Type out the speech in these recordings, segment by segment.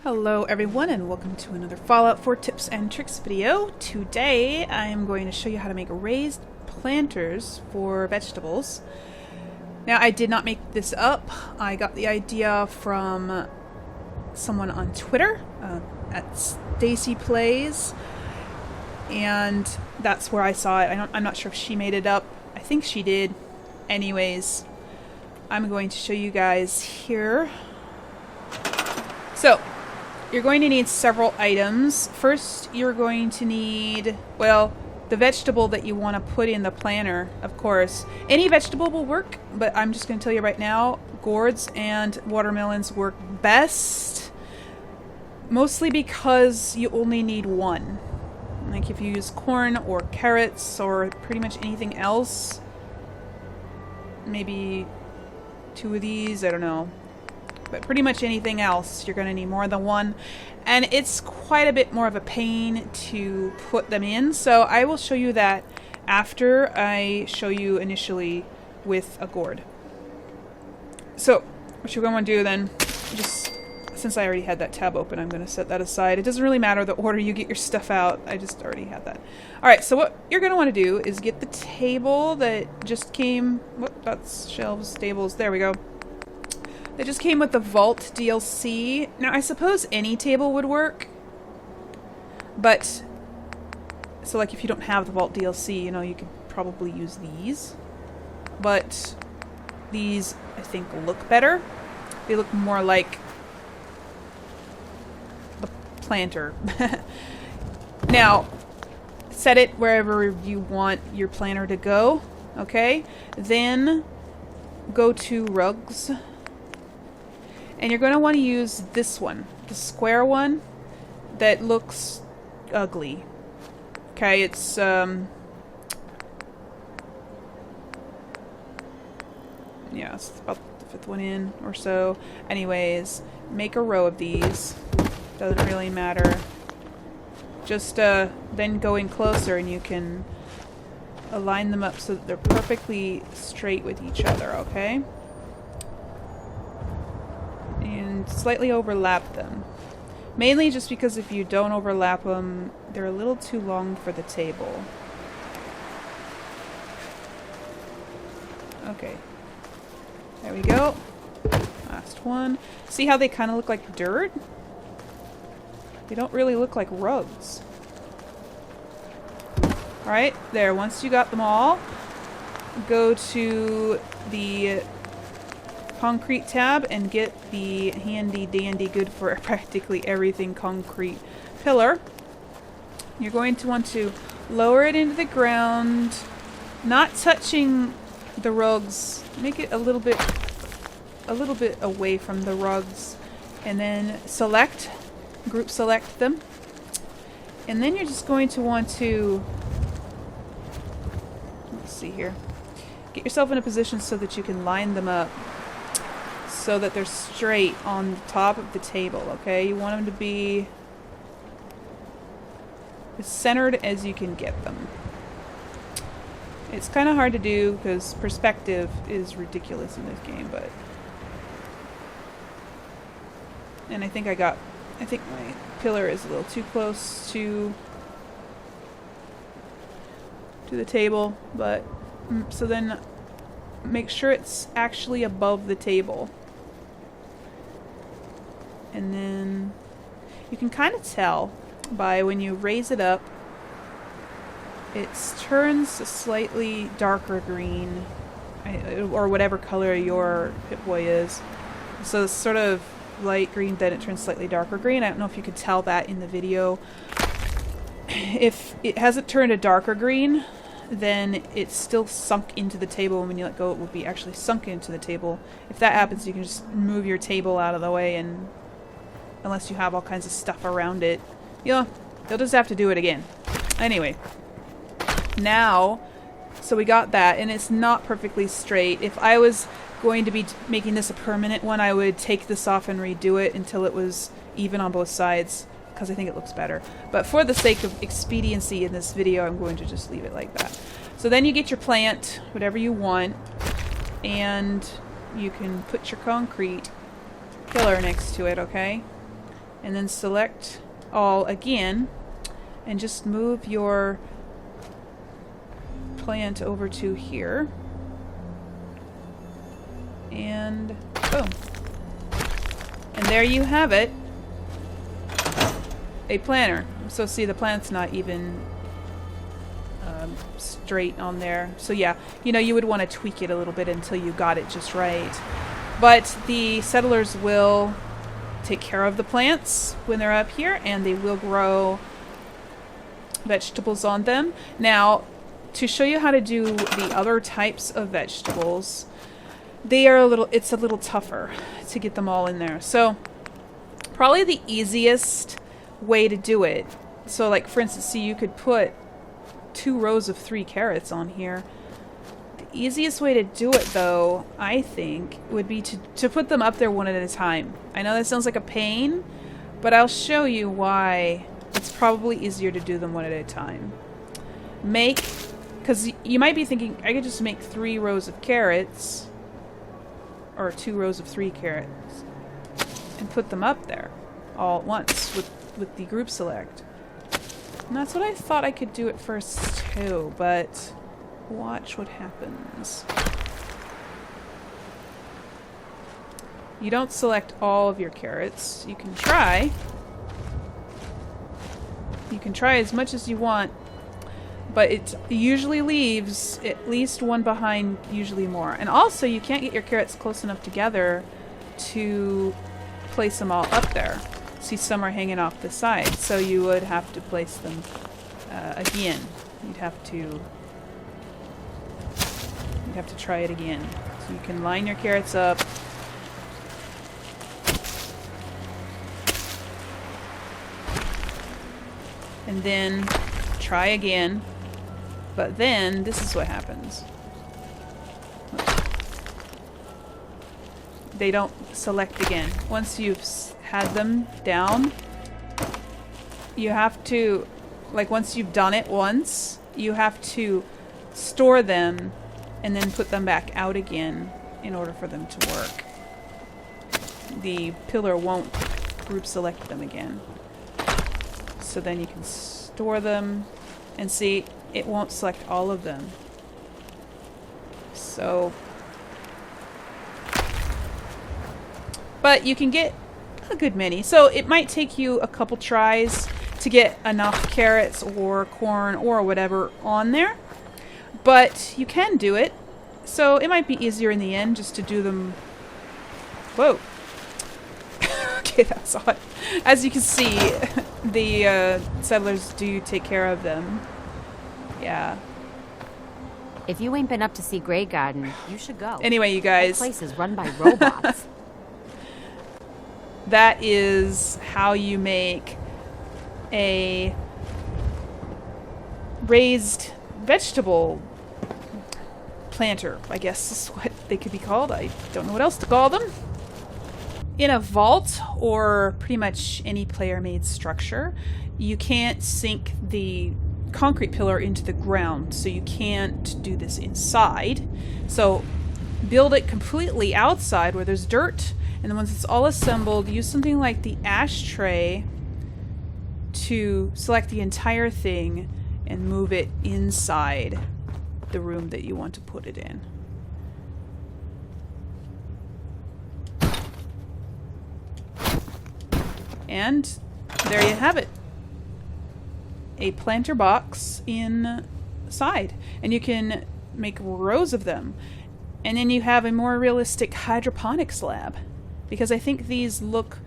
Hello everyone and welcome to another Fallout 4 tips and tricks video. Today I am going to show you how to make raised planters for vegetables. Now I did not make this up. I got the idea from someone on Twitter at Stacy Plays, and that's where I saw it. I'm not sure if she made it up. I think she did. Anyways, I'm going to show you guys here. So you're going to need several items. First, you're going to need, well, the vegetable that you want to put in the planter, of course. Any vegetable will work, but I'm just going to tell you right now, gourds and watermelons work best. Mostly because you only need one. Like if you use corn or carrots or pretty much anything else, maybe two of these, I don't know. But pretty much anything else, you're going to need more than one. And it's quite a bit more of a pain to put them in. So I will show you that after I show you initially with a gourd. So what you're going to do then, just since I already had that tab open, I'm going to set that aside. It doesn't really matter the order you get your stuff out. I just already had that. Alright, so what you're going to want to do is get the table that just came. Whoop, that's shelves, tables. There we go. It just came with the Vault DLC. Now, I suppose any table would work, but, so like if you don't have the Vault DLC, you know, you could probably use these, but these, I think, look better. They look more like the planter. Now, set it wherever you want your planter to go, okay? Then, go to rugs. And you're going to want to use this one, the square one that looks ugly. Okay, it's yeah, it's about the fifth one in or so. Anyways, make a row of these. Doesn't really matter. Just then go in closer and you can align them up so that they're perfectly straight with each other, okay? And slightly overlap them. Mainly just because if you don't overlap them, they're a little too long for the table. Okay. There we go. Last one. See how they kind of look like dirt? They don't really look like rugs. Alright, there. Once you got them all, go to the concrete tab and get the handy dandy good for practically everything concrete pillar. You're going to want to lower it into the ground, not touching the rugs. Make it a little bit away from the rugs, and then select, group select them, and then you're just going to want to, let's see here, get yourself in a position so that you can line them up so that they're straight on the top of the table, okay? You want them to be as centered as you can get them. It's kind of hard to do because perspective is ridiculous in this game, but... And I think my pillar is a little too close to the table, but... So then make sure it's actually above the table. And then you can kind of tell by when you raise it up, it turns a slightly darker green, or whatever color your Pip-Boy is. So it's sort of light green, then it turns slightly darker green. I don't know if you could tell that in the video. If it hasn't turned a darker green, then it's still sunk into the table, and when you let go it will be actually sunk into the table. If that happens, you can just move your table out of the way, and unless you have all kinds of stuff around it, you'll just have to do it again. Anyway, now, so we got that, and it's not perfectly straight. If I was going to be making this a permanent one, I would take this off and redo it until it was even on both sides, because I think it looks better. But for the sake of expediency in this video, I'm going to just leave it like that. So then you get your plant, whatever you want, and you can put your concrete pillar next to it, okay? and then select all again, and just move your plant over to here. And boom. And there you have it. A planter. So see, the plant's not even straight on there. So yeah, you know, you would want to tweak it a little bit until you got it just right. But the settlers will take care of the plants when they're up here, and they will grow vegetables on them. Now, to show you how to do the other types of vegetables, it's a little tougher to get them all in there. So probably the easiest way to do it, so like for instance, see, you could put 2 rows of 3 carrots on here. The easiest way to do it, though, I think, would be to put them up there one at a time. I know that sounds like a pain, but I'll show you why it's probably easier to do them one at a time. Because you might be thinking, I could just make 3 rows of carrots, or 2 rows of 3 carrots, and put them up there all at once with the group select. And that's what I thought I could do at first too, but watch what happens. You don't select all of your carrots. You can try. You can try as much as you want, but it usually leaves at least one behind, usually more. And also, you can't get your carrots close enough together to place them all up there. See, some are hanging off the side, so you would have to place them again. You'd have to try it again. So you can line your carrots up. And then try again. But then, this is what happens. They don't select again. Once you've had them down, you have to, like, once you've done it once, you have to store them and then put them back out again in order for them to work. The pillar won't group select them again. So then you can store them, and see, it won't select all of them. So, but you can get a good many. So it might take you a couple tries to get enough carrots or corn or whatever on there, but you can do it. So it might be easier in the end just to do them. Whoa. Okay, that's odd. As you can see, the settlers do take care of them. Yeah. If you ain't been up to see Grey Garden, you should go. Anyway, you guys. That place is run by robots. That is how you make a raised vegetable planter, I guess is what they could be called. I don't know what else to call them. In a vault, or pretty much any player-made structure, you can't sink the concrete pillar into the ground, so you can't do this inside. So build it completely outside where there's dirt, and then once it's all assembled, use something like the ashtray to select the entire thing and move it inside the room that you want to put it in. And there you have it. A planter box inside. And you can make rows of them. And then you have a more realistic hydroponics lab. Because I think these look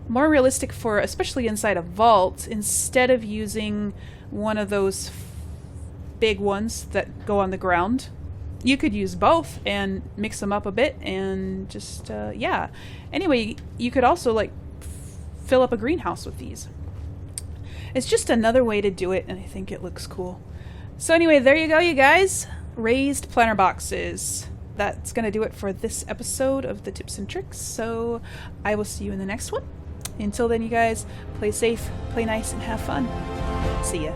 more realistic for, especially inside a vault, instead of using one of those big ones that go on the ground. You could use both and mix them up a bit and just, yeah. Anyway, you could also, like, fill up a greenhouse with these. It's just another way to do it, and I think it looks cool. So anyway, there you go, you guys. Raised planter boxes. That's going to do it for this episode of the Tips and Tricks, so I will see you in the next one. Until then, you guys, play safe, play nice, and have fun. See ya.